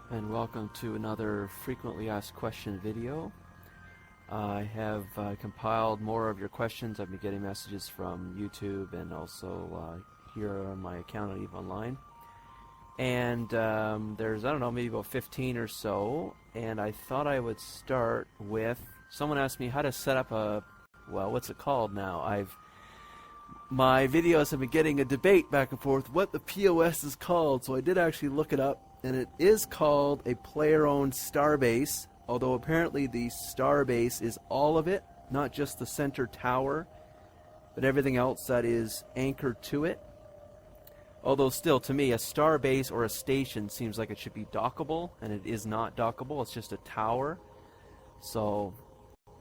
And welcome to another frequently asked question video. I have compiled more of your questions. I've been getting messages from YouTube and also here on my account on EveOnline. And there's, I don't know, maybe about 15 or so. And I thought I would start with, someone asked me how to set up a, well, what's it called now? My videos have been getting a debate back and forth what the POS is called, so I did actually look it up, and it is called a player-owned Starbase, although apparently the Starbase is all of it, not just the center tower, but everything else that is anchored to it. Although still, to me, a Starbase or a station seems like it should be dockable, and it is not dockable, it's just a tower. So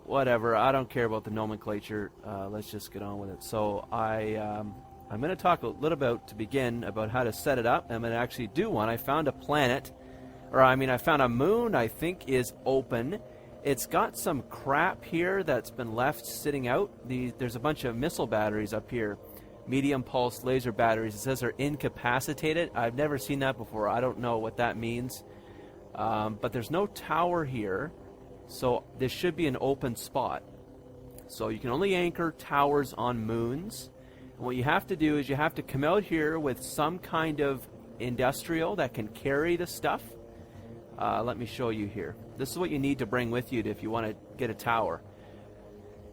whatever, I don't care about the nomenclature, let's just get on with it. So I'm going to talk a little bit to begin about how to set it up. I'm going to actually do one. I found a planet, I found a moon I think is open. It's got some crap here that's been left sitting out. There's a bunch of missile batteries up here, medium pulse laser batteries. It says they're incapacitated. I've never seen that before. I don't know what that means. But there's no tower here. So this should be an open spot. So you can only anchor towers on moons. And what you have to do is you have to come out here with some kind of industrial that can carry the stuff. Let me show you here. This is what you need to bring with you if you want to get a tower.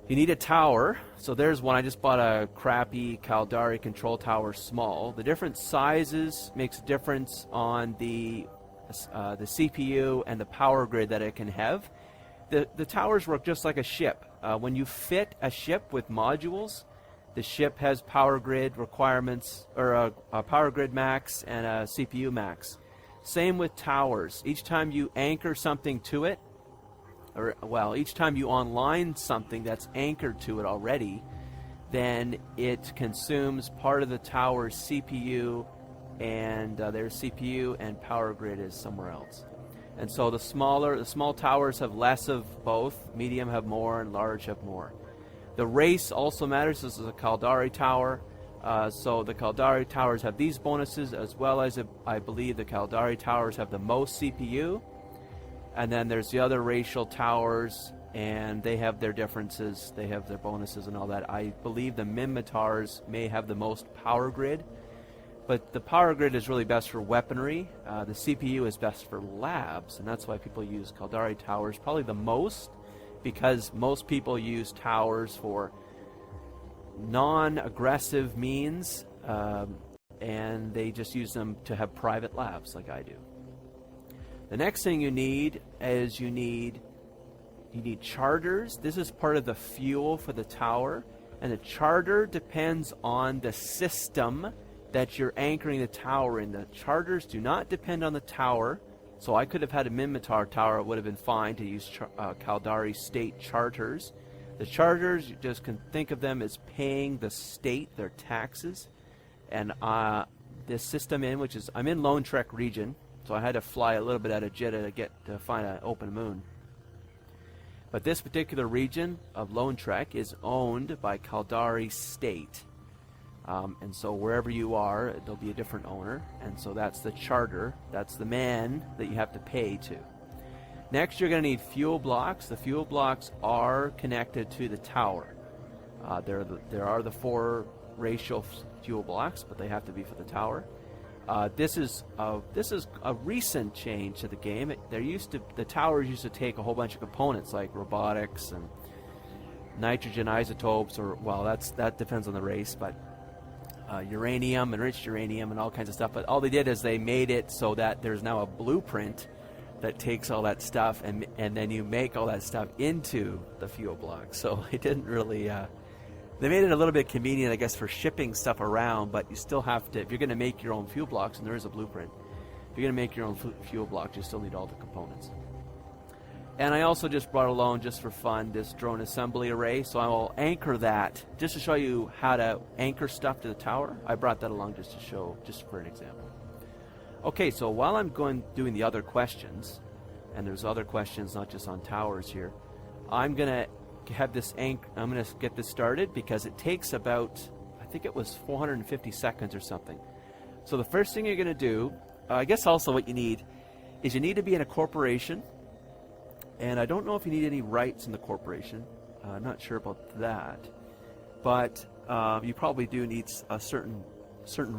You need a tower. So there's one. I just bought a crappy Caldari control tower small. The different sizes makes a difference on the CPU and the power grid that it can have. The towers work just like a ship. When you fit a ship with modules, the ship has power grid requirements, or a power grid max and a CPU max. Same with towers. Each time you anchor something to it, each time you online something that's anchored to it already, then it consumes part of the tower's CPU, and their CPU and power grid is somewhere else. And so the small towers have less of both, medium have more, and large have more. The race also matters. This is a Caldari tower. So the Caldari towers have these bonuses, as well as I believe the Caldari towers have the most CPU. And then there's the other racial towers, and they have their differences. They have their bonuses and all that. I believe the Minmatars may have the most power grid. But the power grid is really best for weaponry. The CPU is best for labs, and that's why people use Caldari towers probably the most, because most people use towers for non-aggressive means, and they just use them to have private labs like I do. The next thing you need is you need charters. This is part of the fuel for the tower, and the charter depends on the system that you're anchoring the tower in. The charters do not depend on the tower, so I could have had a Minmatar tower. It would have been fine to use Caldari state charters. The charters, you just can think of them as paying the state their taxes. And this system I'm in Lone Trek region, so I had to fly a little bit out of Jeddah to find an open moon. But this particular region of Lone Trek is owned by Caldari state. And so wherever you are, there'll be a different owner, and so that's the charter, that's the man that you have to pay to. Next, you're going to need fuel blocks. The fuel blocks are connected to the tower. There are the 4 racial fuel blocks, but they have to be for the tower. This is a recent change to the game. The towers used to take a whole bunch of components like robotics and nitrogen isotopes, or that depends on the race, but uranium, enriched uranium, and all kinds of stuff. But all they did is they made it so that there's now a blueprint that takes all that stuff, and then you make all that stuff into the fuel block. So it didn't really. They made it a little bit convenient, I guess, for shipping stuff around. But you still have to, if you're going to make your own fuel blocks, and there is a blueprint. If you're going to make your own fuel blocks, you still need all the components. And I also just brought along, just for fun, this drone assembly array. So I will anchor that just to show you how to anchor stuff to the tower. I brought that along just to show, just for an example. Okay, so while I'm doing the other questions, and there's other questions not just on towers here, I'm going to have this I'm going to get this started because it takes about, I think it was 450 seconds or something. So the first thing you're going to do, I guess also what you need is you need to be in a corporation, and I don't know if you need any rights in the corporation. I'm not sure about that, but you probably do need a certain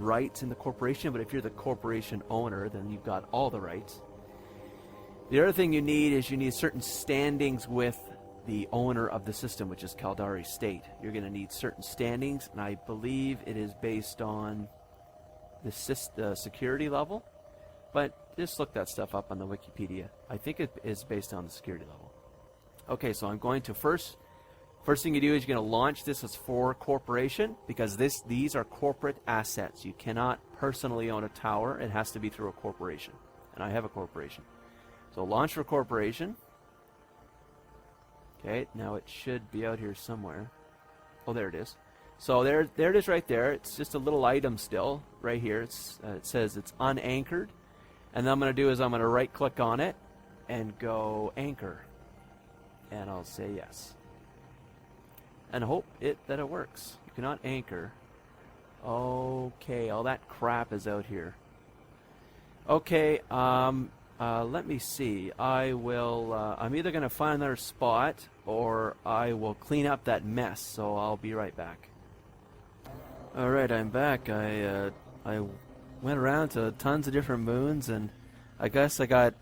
rights in the corporation. But if you're the corporation owner, then you've got all the rights. The other thing you need is you need certain standings with the owner of the system, which is Caldari State. You're going to need certain standings, and I believe it is based on the security level. But just look that stuff up on the Wikipedia. I think it is based on the security level. Okay, so I'm going to first thing you do is you're going to launch this as for corporation, because these are corporate assets. You cannot personally own a tower. It has to be through a corporation, and I have a corporation. So launch for corporation. Okay, now it should be out here somewhere. Oh, there it is. So there it is right there. It's just a little item still right here. It says it's unanchored. And then I'm going to do is I'm going to right click on it and go anchor. And I'll say yes. And hope that it works. You cannot anchor. Okay, all that crap is out here. Okay, let me see. I'm either going to find another spot or I will clean up that mess. So I'll be right back. All right, I'm back. I went around to tons of different moons, and I guess I got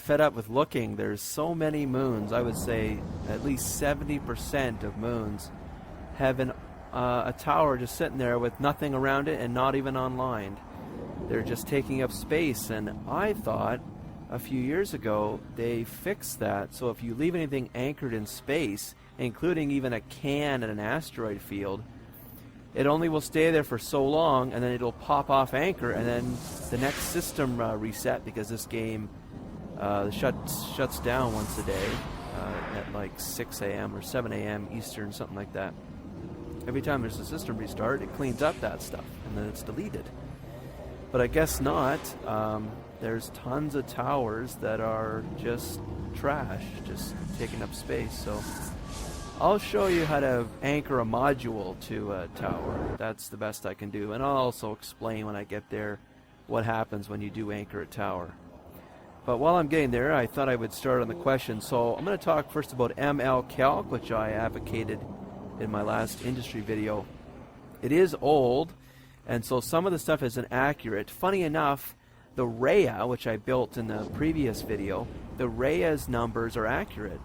fed up with looking. There's so many moons. I would say at least 70% of moons have a tower just sitting there with nothing around it and not even online. They're just taking up space, and I thought a few years ago they fixed that. So if you leave anything anchored in space, including even a can in an asteroid field, it only will stay there for so long, and then it'll pop off anchor, and then the next system reset, because this game shuts down once a day at like 6 a.m. or 7 a.m. Eastern, something like that. Every time there's a system restart, it cleans up that stuff, and then it's deleted. But I guess not. There's tons of towers that are just trash, just taking up space. So I'll show you how to anchor a module to a tower. That's the best I can do. And I'll also explain when I get there what happens when you do anchor a tower. But while I'm getting there, I thought I would start on the question. So I'm going to talk first about MLCalc, which I advocated in my last industry video. It is old, and so some of the stuff isn't accurate. Funny enough, the Rhea, which I built in the previous video, the Rhea's numbers are accurate.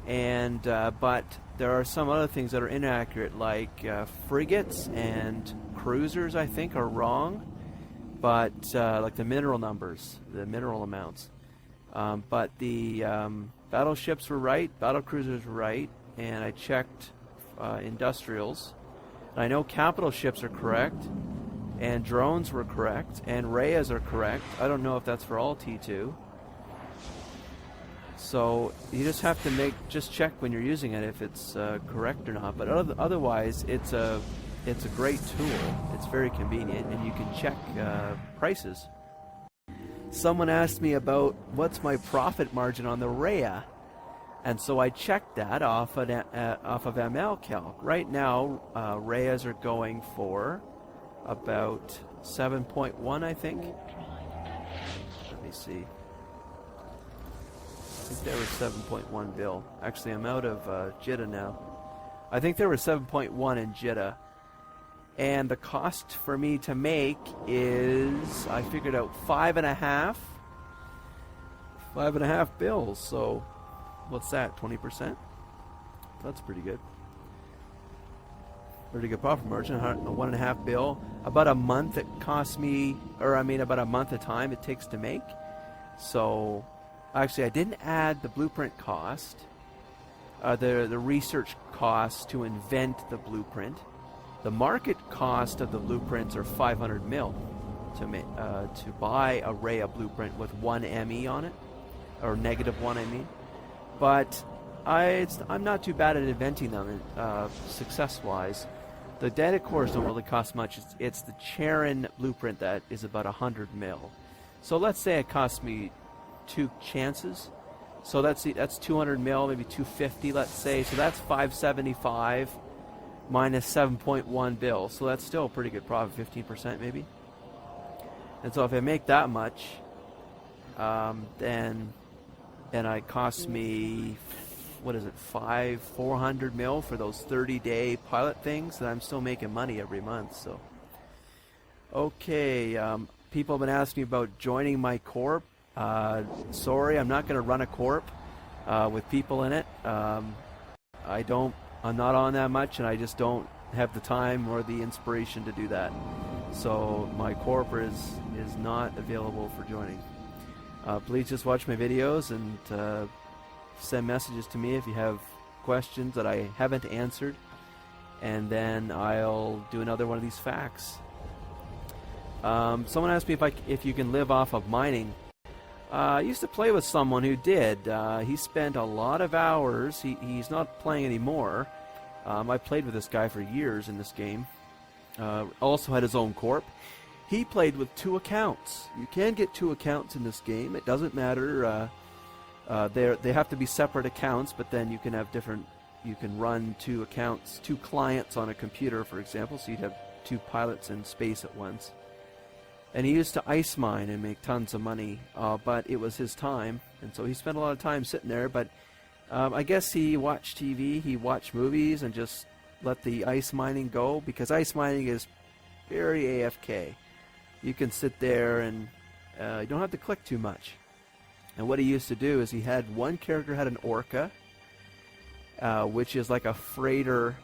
And but there are some other things that are inaccurate, like frigates and cruisers, I think, are wrong. But like the mineral numbers, the mineral amounts. But the battleships were right, battle cruisers were right, and I checked industrials. And I know capital ships are correct, and drones were correct, and Rheas are correct. I don't know if that's for all T2. So you just have to just check when you're using it if it's correct or not. But otherwise, it's a great tool. It's very convenient, and you can check prices. Someone asked me about what's my profit margin on the Rhea, and so I checked that off of MLCalc. Right now, Rheas are going for about 7.1, I think. Let me see. I think they were 7.1 bill. Actually, I'm out of Jeddah now. I think there were 7.1 in Jeddah. And the cost for me to make is, I figured out 5.5 bills. So what's that, 20%? That's pretty good. Pretty good profit margin, a 1.5 bill. About a month it costs me, about a month of time it takes to make. So actually I didn't add the blueprint cost, the research cost to invent the blueprint. The market cost of the blueprints are 500 mil to buy a Rhea blueprint with 1 ME on it, or -1 I mean. But I'm not too bad at inventing them success-wise. The data cores don't really cost much. It's the Charon blueprint that is about 100 mil. So let's say it cost me 2 chances. So that's 200 mil, maybe 250, let's say. So that's 575 minus 7.1 bill. So that's still a pretty good profit, 15% maybe. And so if I make that much, and it costs me, what is it, 400 mil for those 30-day pilot things, and I'm still making money every month. So, okay, people have been asking about joining my corp. Sorry, I'm not going to run a corp with people in it. I'm not on that much, and I just don't have the time or the inspiration to do that. So my corp is not available for joining. Please just watch my videos and send messages to me if you have questions that I haven't answered, and then I'll do another one of these facts. Someone asked me if you can live off of mining. I used to play with someone who did. He spent a lot of hours. He's not playing anymore. I played with this guy for years in this game. Also had his own corp. He played with 2 accounts. You can get 2 accounts in this game. It doesn't matter. They have to be separate accounts, but then you can have different. You can run 2 accounts, 2 clients on a computer, for example. So you'd have 2 pilots in space at once. And he used to ice mine and make tons of money, but it was his time, and so he spent a lot of time sitting there. But I guess he watched TV, he watched movies, and just let the ice mining go, because ice mining is very AFK. You can sit there and you don't have to click too much. And what he used to do is he had one character had an orca, which is like a freighter.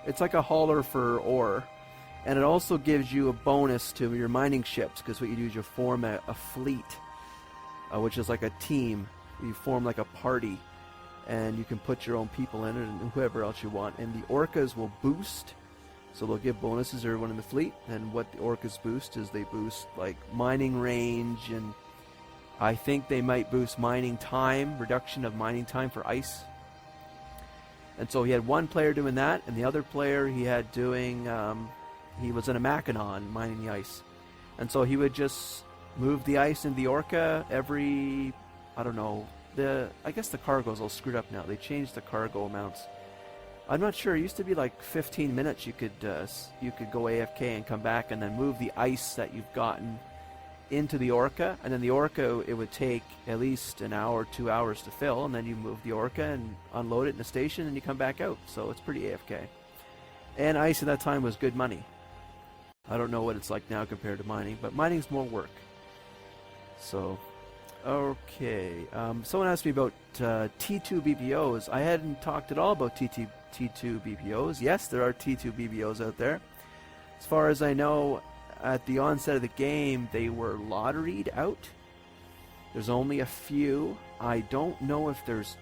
It's like a hauler for ore. And it also gives you a bonus to your mining ships, because what you do is you form a fleet, which is like a team. You form like a party, and you can put your own people in it and whoever else you want. And the orcas will boost, so they'll give bonuses to everyone in the fleet. And what the orcas boost is they boost like mining range, and I think they might boost mining time, reduction of mining time for ice. And so he had one player doing that, and the other player he had doing... he was in a Mackinac mining the ice. And so he would just move the ice into the orca every, I don't know, I guess the cargo's all screwed up now. They changed the cargo amounts. I'm not sure. It used to be like 15 minutes you could go AFK and come back and then move the ice that you've gotten into the orca. And then the orca, it would take at least an hour, 2 hours to fill. And then you move the orca and unload it in the station and you come back out. So it's pretty AFK. And ice at that time was good money. I don't know what it's like now compared to mining, but mining's more work. So, okay. Someone asked me about T2 BPOs. I hadn't talked at all about T2 BPOs. Yes, there are T2 BPOs out there. As far as I know, at the onset of the game, they were lotteried out. There's only a few. I don't know if there's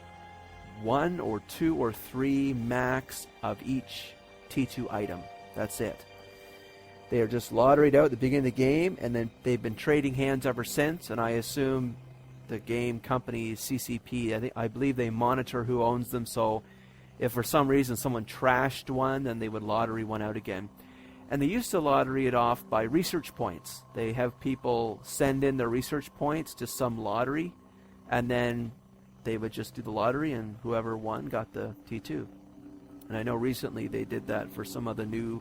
1 or 2 or 3 max of each T2 item. That's it. They are just lotteried out at the beginning of the game, and then they've been trading hands ever since. And I assume the game company CCP, I believe they monitor who owns them. So if for some reason someone trashed one, then they would lottery one out again. And they used to lottery it off by research points. They have people send in their research points to some lottery, and then they would just do the lottery, and whoever won got the T2. And I know recently they did that for some of the new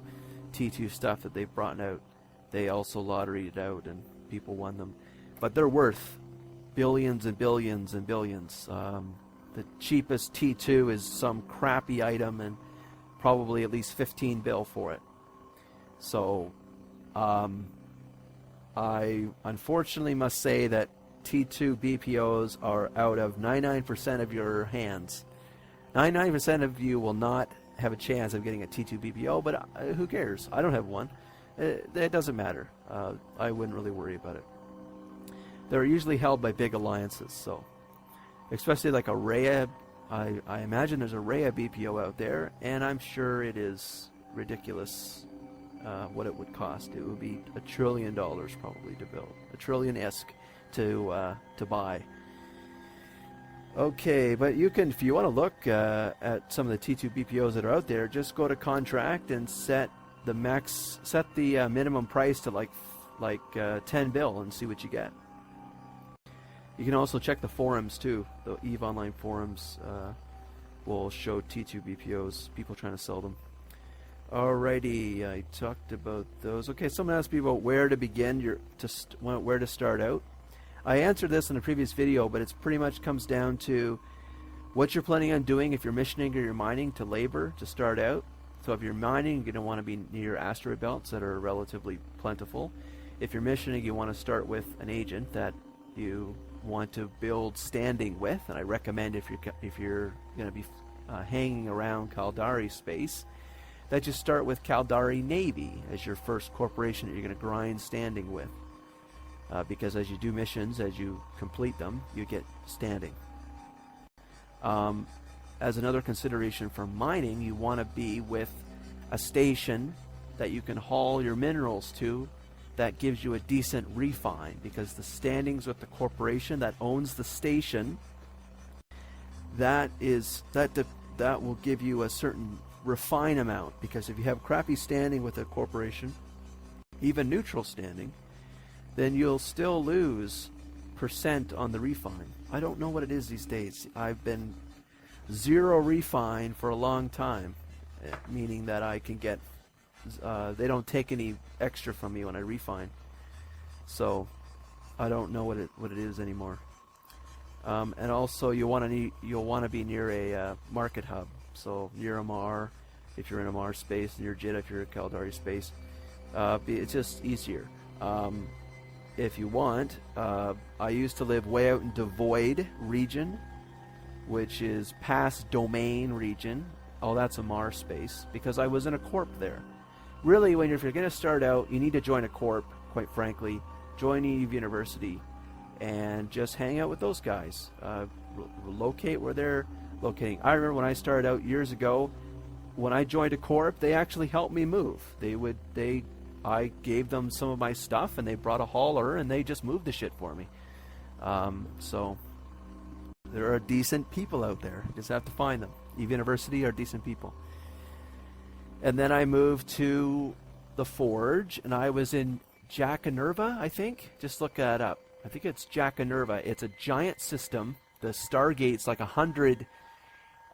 T2 stuff that they've brought out. They also lotteried it out and people won them. But they're worth billions and billions and billions. The cheapest T2 is some crappy item and probably at least 15 bill for it. So I unfortunately must say that T2 BPOs are out of 99% of your hands. 99% of you will not have a chance of getting a T2 BPO, but who cares? I don't have one. It doesn't matter. I wouldn't really worry about it. They're usually held by big alliances, so especially like a Rhea. I imagine there's a Rhea BPO out there, and I'm sure it is ridiculous what it would cost. It would be $1 trillion probably to build, $1 trillion-esque to buy. Okay, but you can, if you want to look at some of the T2 BPOs that are out there, just go to contract and set the minimum price to like 10 bill and see what you get. You can also check the forums too. The EveOnline forums will show T2 BPOs, people trying to sell them. Alrighty, I talked about those. Okay, someone asked me about where to begin, where to start out. I answered this in a previous video, but it's pretty much comes down to what you're planning on doing if you're missioning or you're mining to labor to start out. So if you're mining, you're going to want to be near asteroid belts that are relatively plentiful. If you're missioning, you want to start with an agent that you want to build standing with, and I recommend if you're going to be hanging around Caldari space, that you start with Caldari Navy as your first corporation that you're going to grind standing with. Because as you do missions, as you complete them, you get standing. As another consideration for mining, you want to be with a station that you can haul your minerals to that gives you a decent refine, because the standings with the corporation that owns the station, that will give you a certain refine amount. Because if you have crappy standing with a corporation, even neutral standing, then you'll still lose percent on the refine. I don't know what it is these days. I've been 0 refine for a long time, meaning that I can get, they don't take any extra from me when I refine. So I don't know what it is anymore. And also you'll want to be near a market hub. So near a MAR, if you're in a MAR space, near JIT if you're in Caldari space. It's just easier. If you want, I used to live way out in Devoid region, which is past Domain region. Oh, that's a MAR space, because I was in a corp there. Really, if you're going to start out, you need to join a corp, quite frankly. Join Eve University and just hang out with those guys. Locate where they're locating. I remember when I started out years ago, when I joined a corp, they actually helped me move. I gave them some of my stuff, and they brought a hauler, and they just moved the shit for me. So there are decent people out there. You just have to find them. Eve University are decent people. And then I moved to the Forge, and I was in Jacanerva, I think. Just look that up. I think it's Jacanerva. It's a giant system. The Stargate's like 100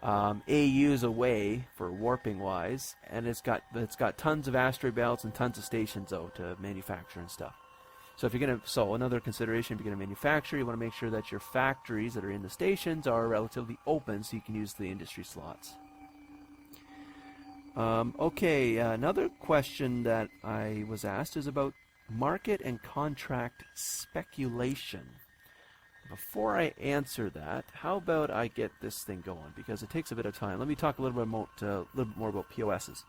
AUs away for warping wise, and it's got tons of asteroid belts and tons of stations though to manufacture and stuff. So if you're another consideration, if you're gonna manufacture, you want to make sure that your factories that are in the stations are relatively open so you can use the industry slots. Okay, another question that I was asked is about market and contract speculation. Before I answer that, how about I get this thing going, because it takes a bit of time. Let me talk a little bit more about POSs.